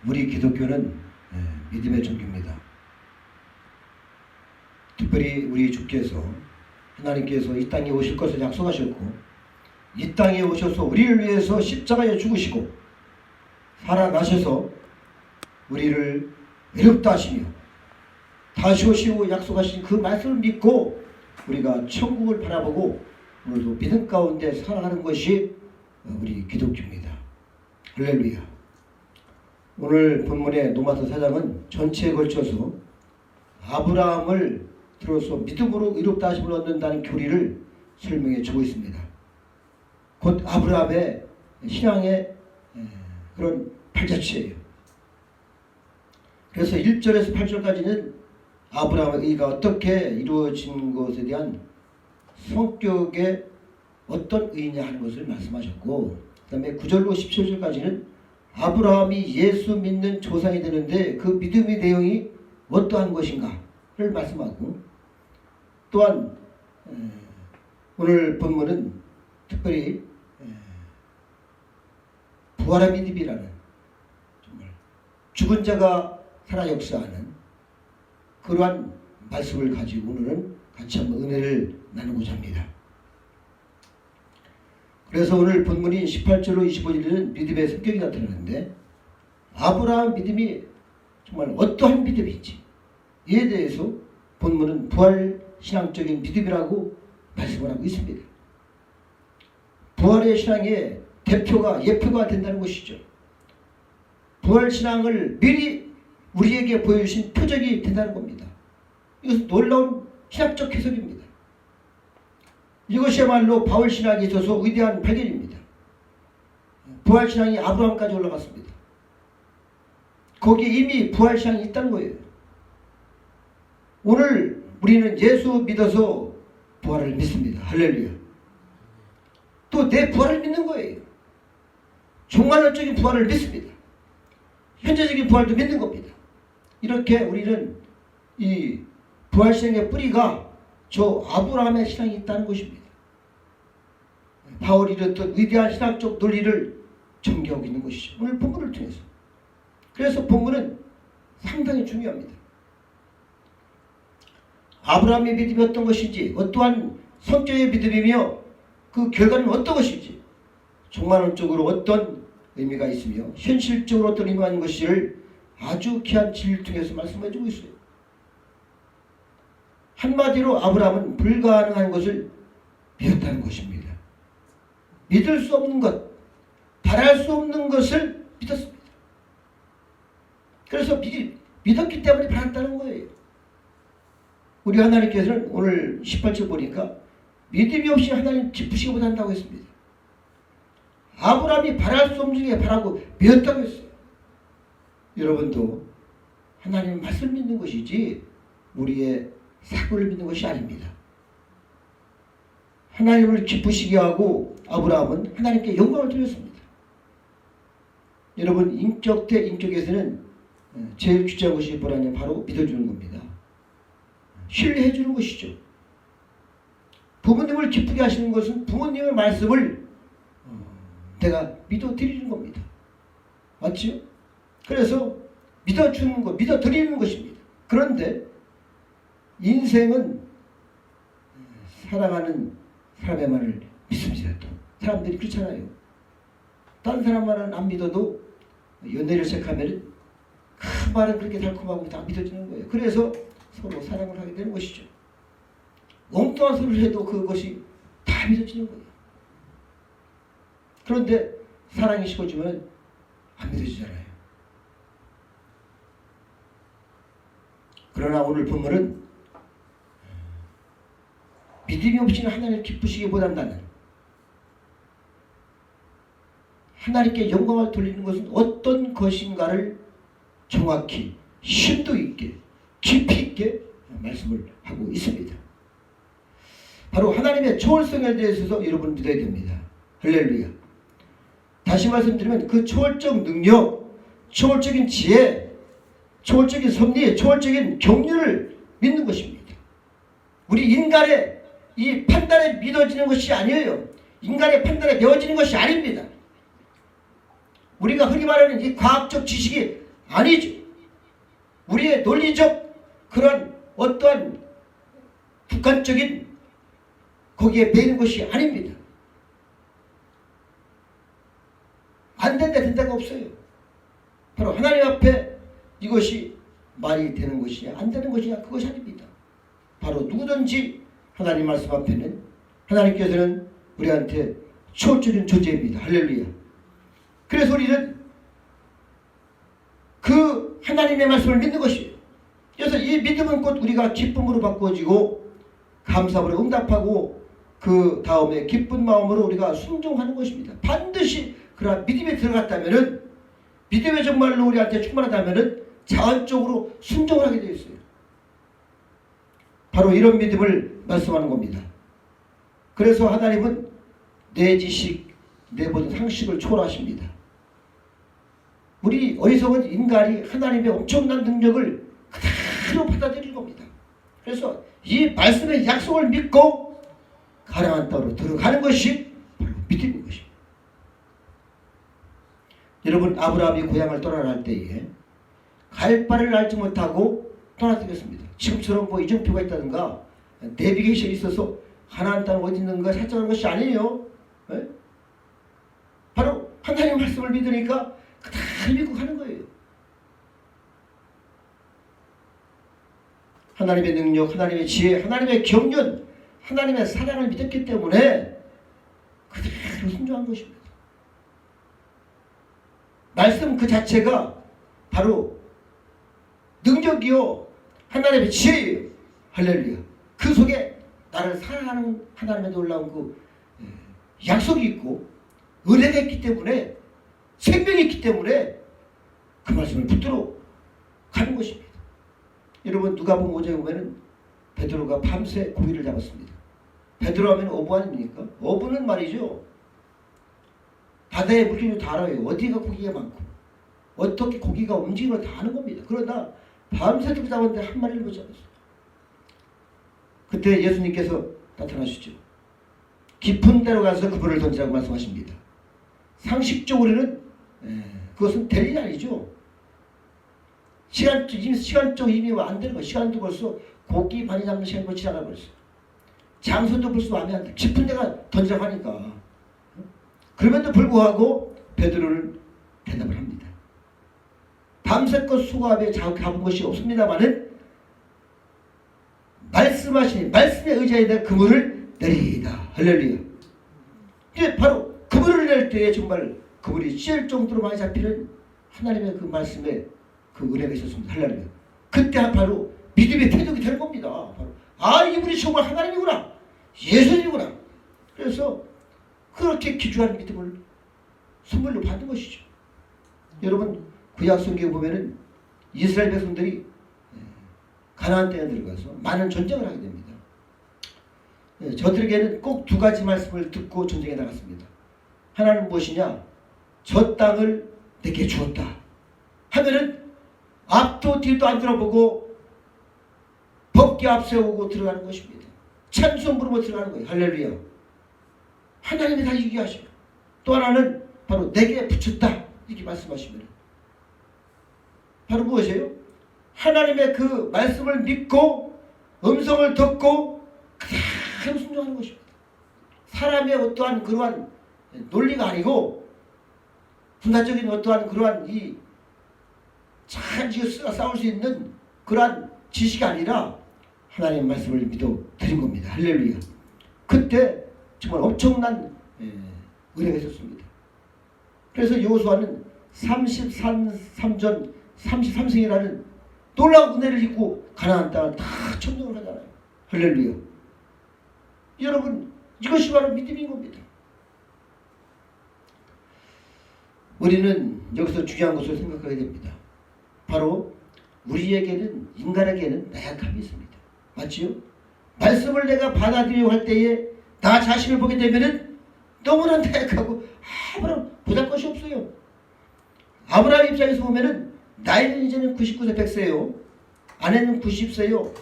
우리 기독교는 믿음의 종교입니다. 특별히 우리 주께서 하나님께서 이 땅에 오실 것을 약속하셨고 이 땅에 오셔서 우리를 위해서 십자가에 죽으시고 살아나셔서 우리를 외롭다 하시며 다시 오시고 약속하신 그 말씀을 믿고 우리가 천국을 바라보고 오늘도 믿음 가운데 살아가는 것이 우리 기독교입니다. 할렐루야. 오늘 본문의 노마서 4장은 전체에 걸쳐서 아브라함을 들어서 믿음으로 의롭다 하심을 얻는다는 교리를 설명해 주고 있습니다. 곧 아브라함의 신앙의 그런 발자취예요. 그래서 1절에서 8절까지는 아브라함의 의가 어떻게 이루어진 것에 대한 성격의 어떤 의냐 하는 것을 말씀하셨고, 그 다음에 9절로 17절까지는 아브라함이 예수 믿는 조상이 되는데 그 믿음의 내용이 어떠한 것인가를 말씀하고, 또한 오늘 본문은 특별히 부활의 믿음이라는 정말 죽은 자가 살아 역사하는 그러한 말씀을 가지고 오늘은 같이 한번 은혜를 나누고자 합니다. 그래서 오늘 본문이 18절로 25절에는 믿음의 성격이 나타나는데 아브라함 믿음이 정말 어떠한 믿음인지 이에 대해서 본문은 부활신앙적인 믿음이라고 말씀을 하고 있습니다. 부활의 신앙의 대표가 예표가 된다는 것이죠. 부활신앙을 미리 우리에게 보여주신 표적이 된다는 겁니다. 이것은 놀라운 신학적 해석입니다. 이것이야말로 바울신학에 있어서 위대한 발견입니다. 부활신앙이 아브라함까지 올라갔습니다. 거기에 이미 부활신앙이 있다는 거예요. 오늘 우리는 예수 믿어서 부활을 믿습니다. 할렐루야. 또 내 부활을 믿는 거예요. 종말론적인 부활을 믿습니다. 현재적인 부활도 믿는 겁니다. 이렇게 우리는 이 부활신앙의 뿌리가 저 아브라함의 신앙이 있다는 것입니다. 바울이 이랬던 위대한 신학적 논리를 전개하고 있는 것이죠. 오늘 본문을 통해서. 그래서 본문은 상당히 중요합니다. 아브라함의 믿음이 어떤 것인지, 어떠한 성격의 믿음이며 그 결과는 어떤 것인지, 종말론적으로 어떤 의미가 있으며 현실적으로 어떤 의미가 있는 것을 아주 귀한 진리를 통해서 말씀해 주고 있어요. 한마디로 아브라함은 불가능한 것을 믿었다는 것입니다. 믿을 수 없는 것, 바랄 수 없는 것을 믿었습니다. 그래서 믿었기 때문에 바랐다는 거예요. 우리 하나님께서는 오늘 18절 보니까 믿음이 없이 하나님 기쁘시게 못한다고 했습니다. 아브라함이 바랄 수 없는 게 바라고 믿었다고 했어요. 여러분도 하나님 말씀 믿는 것이지 우리의 사고를 믿는 것이 아닙니다. 하나님을 기쁘시게 하고 아브라함은 하나님께 영광을 드렸습니다. 여러분 인격 대 인격에서는 제일 중요한 것이 뭐라냐면 바로 믿어주는 겁니다. 신뢰해 주는 것이죠. 부모님을 기쁘게 하시는 것은 부모님의 말씀을 내가 믿어드리는 겁니다. 맞죠? 그래서 믿어주는 것, 믿어드리는 것입니다. 그런데 인생은 사랑하는 사람의 말을 믿습니다. 또 사람들이 그렇잖아요. 다른 사람 말은 안 믿어도 연애를 시작하면 그 말은 그렇게 달콤하고 다 믿어지는 거예요. 그래서 서로 사랑을 하게 되는 것이죠. 엉뚱한 소리를 해도 그것이 다 믿어지는 거예요. 그런데 사랑이 식어지면 안 믿어지잖아요. 그러나 오늘 본문은 믿음이 없이는 하나님을 기쁘시게 못한다는, 하나님께 영광을 돌리는 것은 어떤 것인가를 정확히 심도 있게 깊이 있게 말씀을 하고 있습니다. 바로 하나님의 초월성에 대해서 여러분 믿어야 됩니다. 할렐루야. 다시 말씀드리면 그 초월적 능력, 초월적인 지혜, 초월적인 섭리, 초월적인 경륜을 믿는 것입니다. 우리 인간의 이 판단에 믿어지는 것이 아니에요. 인간의 판단에 메워지는 것이 아닙니다. 우리가 흔히 말하는 이 과학적 지식이 아니죠. 우리의 논리적 그런 어떠한 국간적인 거기에 매이는 것이 아닙니다. 안 된다 된다가 없어요. 바로 하나님 앞에 이것이 말이 되는 것이냐 안 되는 것이냐 그것이 아닙니다. 바로 누구든지 하나님 말씀 앞에는 하나님께서는 우리한테 초월적인 존재입니다. 할렐루야. 그래서 우리는 그 하나님의 말씀을 믿는 것이에요. 그래서 이 믿음은 곧 우리가 기쁨으로 바꿔지고 감사로 응답하고 그 다음에 기쁜 마음으로 우리가 순종하는 것입니다. 반드시 그러나 믿음에 들어갔다면은 믿음에 정말로 우리한테 충만하다면은 자언적으로 순종을 하게 되어 있어요. 바로 이런 믿음을 말씀하는 겁니다. 그래서 하나님은 내 지식, 내 모든 상식을 초월하십니다. 우리 어리석은 인간이 하나님의 엄청난 능력을 그대로 받아들일 겁니다. 그래서 이 말씀의 약속을 믿고 가나안 땅으로 들어가는 것이 바로 믿음인 것입니다. 여러분 아브라함이 고향을 떠나갈 때에 갈 바를 알지 못하고 떠나들였습니다. 지금처럼 뭐 이정표가 있다든가 내비게이션이 있어서 가나안 땅 어디 있는가 찾아가는 것이 아니에요. 네? 바로 하나님 말씀을 믿으니까 그대로 믿고 가는 거예요. 하나님의 능력, 하나님의 지혜, 하나님의 경륜, 하나님의 사랑을 믿었기 때문에 그대로 순종한 것입니다. 말씀 그 자체가 바로 능력이요 하나님의 지혜예요. 할렐루야. 그 속에 나를 사랑하는 하나님의 놀라운 그 약속이 있고 은혜가 있기 때문에 생명이 있기 때문에 그 말씀을 붙들어 가는 것입니다. 여러분 누가복음 5장에 보면은 베드로가 밤새 고기를 잡았습니다. 베드로 하면 어부 아닙니까? 어부는 말이죠. 바다의 물기를 다 알아요. 어디가 고기가 많고 어떻게 고기가 움직이는 걸 다 아는 겁니다. 그러나 밤새도록 잡았는데 한 마리를 못 잡았어요. 그때 예수님께서 나타나시죠. 깊은 데로 가서 그물을 던지라고 말씀하십니다. 상식적으로는 그것은 될 일이 아니죠. 시간적 이미 안 되는 거예요. 시간도 벌써 고기 많이 잡는 시간이 벌써 지나가 버렸어요. 장소도 벌써 마음에 안 들어. 깊은 데가 던지라고 하니까. 그럼에도 불구하고 베드로는 대답을 합니다. 밤새껏 수고하며 잡은 것이 없습니다마는 말씀하신 말씀에 의지하여 내가 그물을 내리이다. 할렐루야. 이게 바로 그물을 낼 때에 정말 그물이 찢을 정도로 많이 잡히는 하나님의 그 말씀에 그 은혜가 있었습니다. 할렐루야. 그때 바로 믿음의 태동이 되는 겁니다. 바로 이분이 정말 하나님이구나. 예수님이구나. 그래서 그렇게 기주한 믿음을 선물로 받은 것이죠. 여러분 구약 성경에 보면은 이스라엘 백성들이 가나안 땅에 들어가서 많은 전쟁을 하게 됩니다. 저들에게는 꼭 두 가지 말씀을 듣고 전쟁에 나갔습니다. 하나는 무엇이냐? 저 땅을 내게 주었다 하면은 앞도 뒤도 안 들어보고 법궤 앞세우고 들어가는 것입니다. 찬송 부르며 들어가는 거예요. 할렐루야. 하나님이 다 얘기하시고 또 하나는 바로 내게 붙였다 이렇게 말씀하시면 바로 무엇이에요? 하나님의 그 말씀을 믿고 음성을 듣고 그대로 순종하는 것입니다. 사람의 어떠한 그러한 논리가 아니고 분단적인 어떠한 그러한 잘 싸울 수 있는 그러한 지식이 아니라 하나님의 말씀을 믿어 드린 겁니다. 할렐루야. 그때 정말 엄청난 은혜가 있었습니다. 그래서 여호수아는 33전 33승이라는 놀라운 은혜를 입고 가나안 땅을 다 점령을 하잖아요. 할렐루야. 여러분 이것이 바로 믿음인 겁니다. 우리는 여기서 중요한 것을 생각하게 됩니다. 바로 우리에게는 인간에게는 나약함이 있습니다. 맞지요? 말씀을 내가 받아들이려고 할 때에 나 자신을 보게 되면은 너무나 나약하고 아무런 보잘것이 없어요. 아브라함 입장에서 보면은 나이는 이제는 99세 100세요. 아내는 90세요.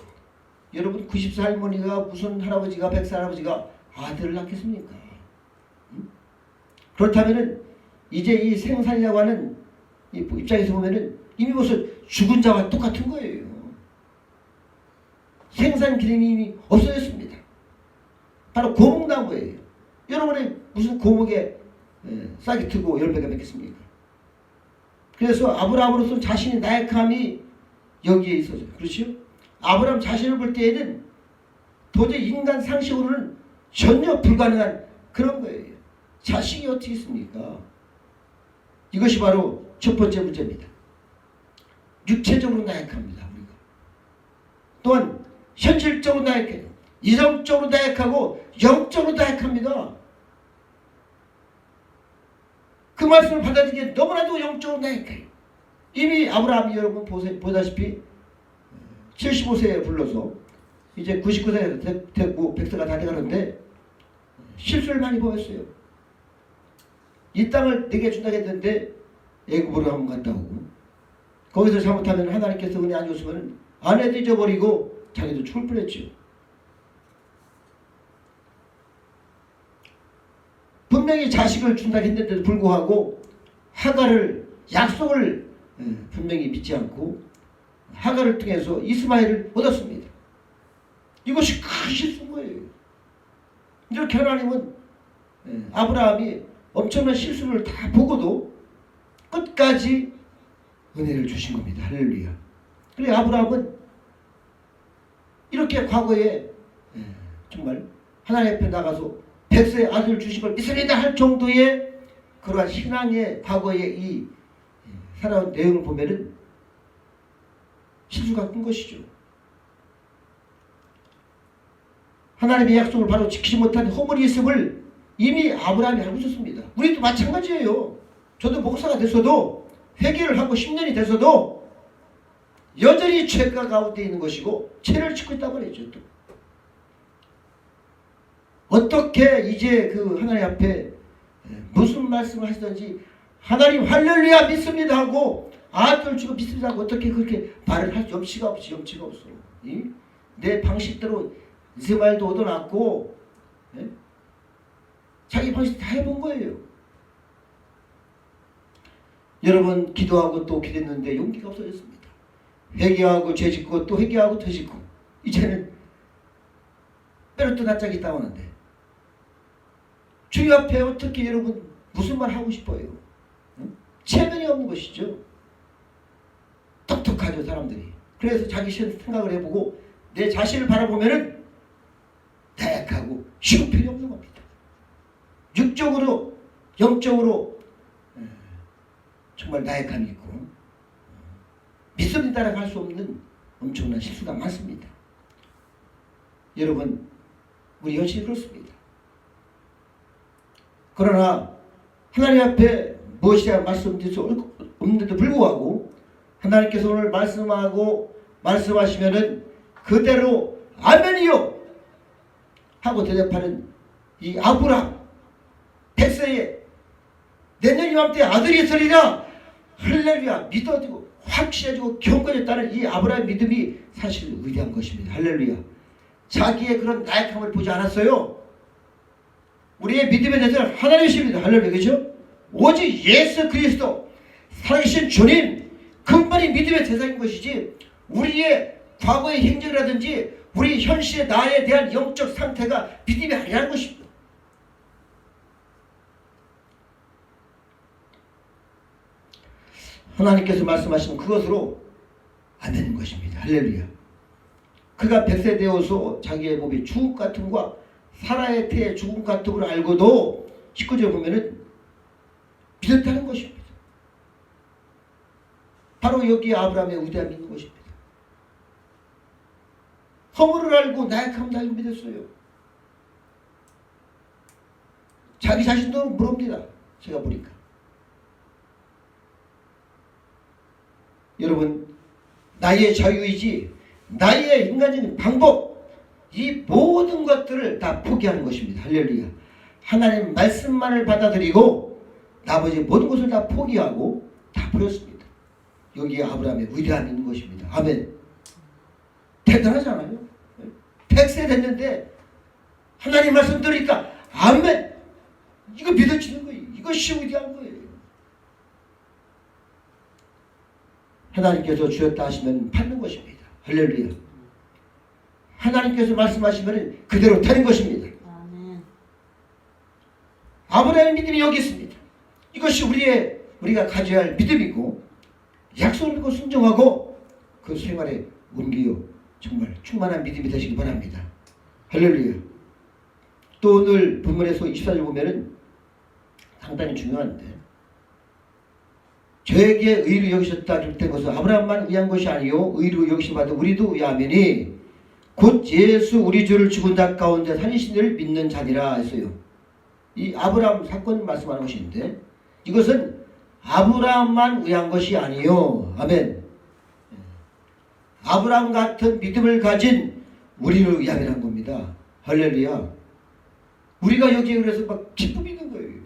여러분 90세 할머니가 무슨 할아버지가 100세 할아버지가 아들을 낳겠습니까? 그렇다면은 이제 이 생산이라고 하는 이 입장에서 보면은 이미 벌써 죽은 자와 똑같은 거예요. 생산 기능이 이미 없어졌습니다. 바로 고목나무예요. 여러분이 무슨 고목에 싹이 트고 열매가 맺겠습니까? 그래서 아브라함으로서 자신의 나약함이 여기에 있어서 그렇죠? 아브라함 자신을 볼 때에는 도저히 인간 상식으로는 전혀 불가능한 그런 거예요. 자식이 어떻게 있습니까? 이것이 바로 첫 번째 문제입니다. 육체적으로 나약합니다. 우리가. 또한 현실적으로 나약해요. 이성적으로 나약하고 영적으로 나약합니다. 그 말씀을 받아들이기에 너무나도 영적으로 나약해요. 이미 아브라함이 여러분 보다시피 75세에 불러서 이제 99세가 됐고 100세가 다 돼가는데 실수를 많이 보였어요. 이 땅을 내게 준다고 했는데 애굽으로 한번 갔다 오고 거기서 잘못하면 하나님께서 은혜 안 줬으면 아내도 잊어버리고 자기도 죽을 뻔했죠. 분명히 자식을 준다고 했는데도 불구하고 하갈을 약속을 분명히 믿지 않고 하갈을 통해서 이스마엘을 얻었습니다. 이것이 큰 실수인 거예요. 이렇게 하나님은 아브라함이 엄청난 실수를 다 보고도 끝까지 은혜를 주신 겁니다. 할렐루야. 그래 아브라함은 이렇게 과거에 정말 하나님 앞에 나가서 100세 아들 주신 걸 믿습니다 할 정도의 그러한 신앙의 과거의 이 살아온 내용을 보면은 실수가 큰 것이죠. 하나님의 약속을 바로 지키지 못한 허물이 있음을 이미 아브라함이 알고 있었습니다. 우리도 마찬가지예요. 저도 목사가 됐어도 회개를 하고 10년이 돼서도 여전히 죄가 가운데 있는 것이고 죄를 짓고 있다고 그랬죠. 또. 어떻게 이제 그 하나님 앞에 무슨 말씀을 하시든지 하나님 할렐루야 믿습니다 하고 아들 주고 믿습니다 하고 어떻게 그렇게 말을 할 염치가 없지. 염치가 없어. 내 방식대로 이스마엘도 얻어놨고 자기 방식 다 해본 거예요. 여러분 기도하고 또 기도했는데 용기가 없어졌습니다. 회개하고 죄짓고 또 회개하고 죄짓고 이제는 빼로또 낯짝이 따오는데 주님 앞에 어떻게 여러분 무슨 말 하고 싶어요? 체면이 없는 것이죠. 똑똑하죠 사람들이. 그래서 자기 생각을 해보고 내 자신을 바라보면은 나약하고 형편이 없는 겁니다. 육적으로 영적으로 정말 나약함이 있고 믿습니다라고 할 수 없는 엄청난 실수가 많습니다. 여러분 우리 현실이 그렇습니다. 그러나 하나님 앞에 무엇이야 말씀드릴 수 없는데도 불구하고 하나님께서 오늘 말씀하시면은 그대로 아멘이요 하고 대답하는 이 아브라함 100세에 내년 이맘때 아들이 있으리라 할렐루야 믿어지고 확신해지고 경건했다는 이 아브라함의 믿음이 사실 위대한 것입니다. 할렐루야. 자기의 그런 나약함을 보지 않았어요. 우리의 믿음의 대상은 하나님이십니다. 할렐루야. 그렇죠? 오직 예수 그리스도 살아계신 주님 그분만이 믿음의 대상인 것이지 우리의 과거의 행적이라든지 우리 현실의 나에 대한 영적 상태가 믿음이 아니라는 것입니다. 하나님께서 말씀하신 그것으로 안 되는 것입니다. 할렐루야. 그가 100세 되어서 자기의 몸이 죽음 같음과 사라의 태의 죽음 같음을 알고도 19절에 보면은 믿었다는 것입니다. 바로 여기에 아브라함의 위대함이 있는 것입니다. 허물을 알고 나약함을 알고 믿었어요. 자기 자신도 모릅니다. 제가 보니까. 여러분 나의 자유의지 나의 인간적인 방법 이 모든 것들을 다 포기하는 것입니다. 할렐루야. 하나님 말씀만을 받아들이고 나머지 모든 것을 다 포기하고 다 버렸습니다. 여기에 아브라함의 위대함이 있는 것입니다. 아멘. 대단하잖아요. 100세 됐는데 하나님 말씀 들으니까 아멘. 이거 믿어지는 거예요. 이것이 위대한 거예요. 하나님께서 주셨다 하시면 받는 것입니다. 할렐루야. 하나님께서 말씀하시면 그대로 되는 것입니다. 아브라함의 믿음이 여기 있습니다. 이것이 우리가 가져야 할 믿음이고, 약속을 믿고 순종하고 그 생활에 옮기어 정말 충만한 믿음이 되시기 바랍니다. 할렐루야. 또 오늘 본문에서 24절 보면은 상당히 중요한데, 저에게 의로 여기셨다 된 것은 아브라함만 의한 것이 아니요 의로 여기심받아 우리도 의하매니 곧 예수 우리 주를 죽은 자 가운데 살리신 이를 믿는 자니라 했어요. 이 아브라함 사건 말씀하는 것인데, 이것은 아브라함만 의한 것이 아니요. 아멘. 아브라함 같은 믿음을 가진 우리를 위함이라는 겁니다. 할렐루야. 우리가 여기에 그래서 막 기쁨이 있는 거예요.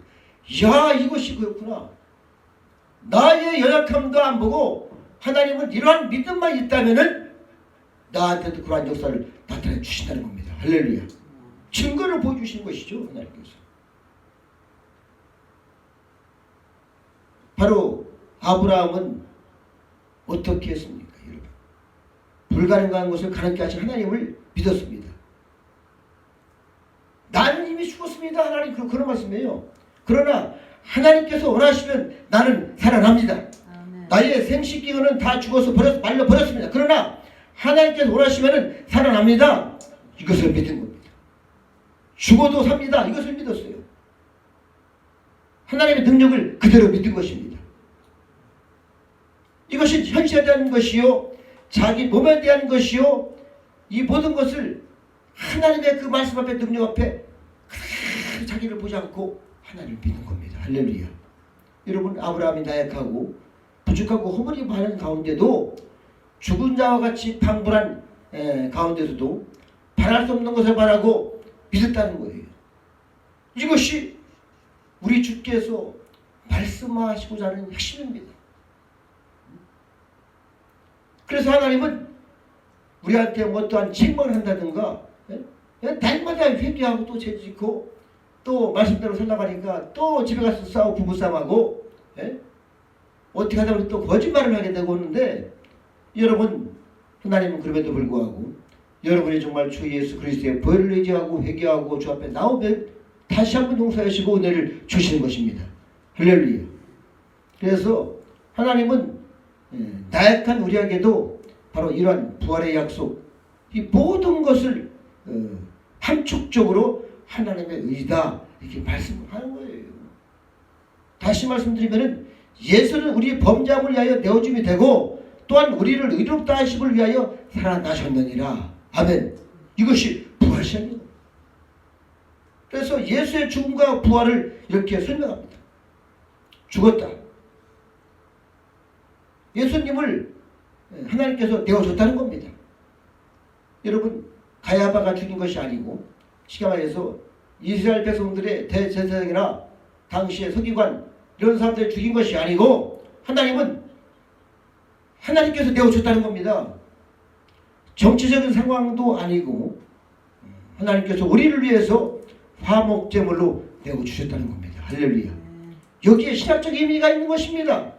야, 이것이 그렇구나. 나의 연약함도 안 보고 하나님은 이러한 믿음만 있다면은 나한테도 그러한 역사를 나타내 주신다는 겁니다. 할렐루야. 증거를 보여주신 것이죠, 하나님께서. 바로 아브라함은 어떻게 했습니까, 여러분? 불가능한 것을 가능케 하신 하나님을 믿었습니다. 나는 이미 죽었습니다, 하나님. 그런 말씀이에요. 그러나 하나님께서 원하시면 나는 살아납니다. 아멘. 나의 생식기운은 다 죽어서 말려버렸습니다. 그러나 하나님께서 원하시면 살아납니다. 이것을 믿은 겁니다. 죽어도 삽니다. 이것을 믿었어요. 하나님의 능력을 그대로 믿은 것입니다. 이것이 현실에 대한 것이요, 자기 몸에 대한 것이요, 이 모든 것을 하나님의 그 말씀 앞에, 능력 앞에 자기를 보지 않고 하나님을 믿는 겁니다. 할렐루야. 여러분, 아브라함이 나약하고 부족하고 허물이 많은 가운데도, 죽은 자와 같이 방불한 가운데서도 바랄 수 없는 것을 바라고 믿었다는 거예요. 이것이 우리 주께서 말씀하시고자 하는 핵심입니다. 그래서 하나님은 우리한테 어떠한 책망을 한다든가, 날마다 회개하고 또 죄짓고 또 말씀대로 살아가니까 또 집에 가서 싸우고 부부싸움하고, 어떻게 하다 보면 또 거짓말을 하게 되고 오는데, 여러분, 하나님은 그럼에도 불구하고 여러분이 정말 주 예수 그리스도의 보혈을 의지하고 회개하고 주 앞에 나오면 다시 한번 용서하시고 은혜를 주시는 것입니다. 할렐루야. 그래서 하나님은 나약한 우리에게도 바로 이러한 부활의 약속, 이 모든 것을 함축적으로 하나님의 의다 이렇게 말씀을 하는 거예요. 다시 말씀드리면은 예수는 우리의 범죄함을 위하여 내어줌이 되고 또한 우리를 의롭다 하심을 위하여 살아나셨느니라. 아멘. 이것이 부활시합니다. 그래서 예수의 죽음과 부활을 이렇게 설명합니다. 죽었다. 예수님을 하나님께서 내어줬다는 겁니다. 여러분, 가야바가 죽인 것이 아니고, 쉽게 말해서 이스라엘 백성들의 대제사장이나 당시의 서기관 이런 사람들을 죽인 것이 아니고, 하나님께서 내어줬다는 겁니다. 정치적인 상황도 아니고 하나님께서 우리를 위해서 화목제물로 내어주셨다는 겁니다. 할렐루야. 여기에 신학적 의미가 있는 것입니다.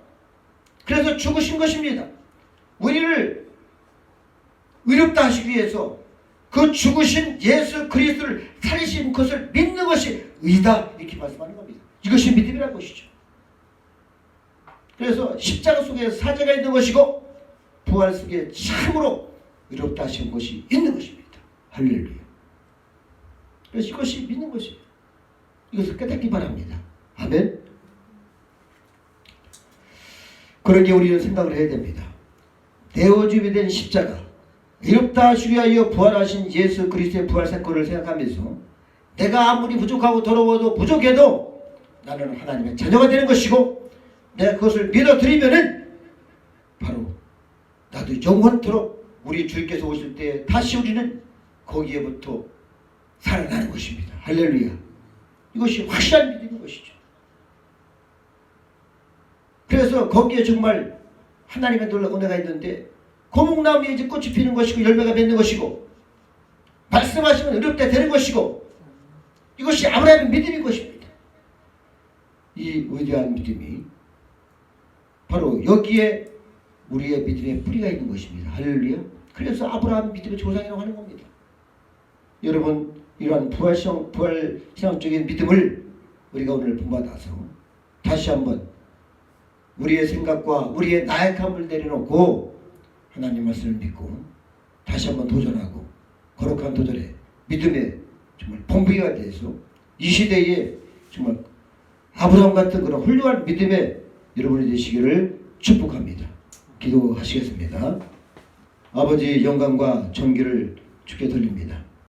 그래서 죽으신 것입니다. 우리를 의롭다 하시기 위해서 그 죽으신 예수 그리스도를 살리신 것을 믿는 것이 의다, 이렇게 말씀하는 겁니다. 이것이 믿음이라는 것이죠. 그래서 십자가 속에 사제가 있는 것이고 부활 속에 참으로 의롭다 하신 것이 있는 것입니다. 할렐루야. 그래서 이것이 믿는 것이에요. 이것을 깨닫기 바랍니다. 아멘. 그러기에 우리는 생각을 해야 됩니다. 내어줌이 된 십자가, 의롭다 하시기 위하여 부활하신 예수 그리스도의 부활 사건을 생각하면서 내가 아무리 부족하고 더러워도 부족해도 나는 하나님의 자녀가 되는 것이고, 내가 그것을 믿어드리면은 바로 나도 영원토록 우리 주님께서 오실 때 다시 우리는 거기에부터 살아나는 것입니다. 할렐루야. 이것이 확실한 믿음인 것이죠. 그래서 거기에 정말 하나님의 놀라운 은혜가 있는데, 고목나무에 이제 꽃이 피는 것이고 열매가 맺는 것이고 말씀하시면 의롭다 되는 것이고, 이것이 아브라함의 믿음인 것입니다. 이 위대한 믿음이 바로 여기에 우리의 믿음에 뿌리가 있는 것입니다. 할렐루야. 그래서 아브라함 믿음의 조상이라고 하는 겁니다. 여러분 이러한 부활신앙적인 믿음을 우리가 오늘 본받아서 다시 한번 우리의 생각과 우리의 나약함을 내려놓고 하나님 말씀을 믿고 다시 한번 도전하고 거룩한 도전에 믿음의 정말 본보기가 돼서 이 시대에 정말 아브라함 같은 그런 훌륭한 믿음의 여러분이 되시기를 축복합니다. 기도하시겠습니다. 아버지 영광과 존귀를 주께 돌립니다.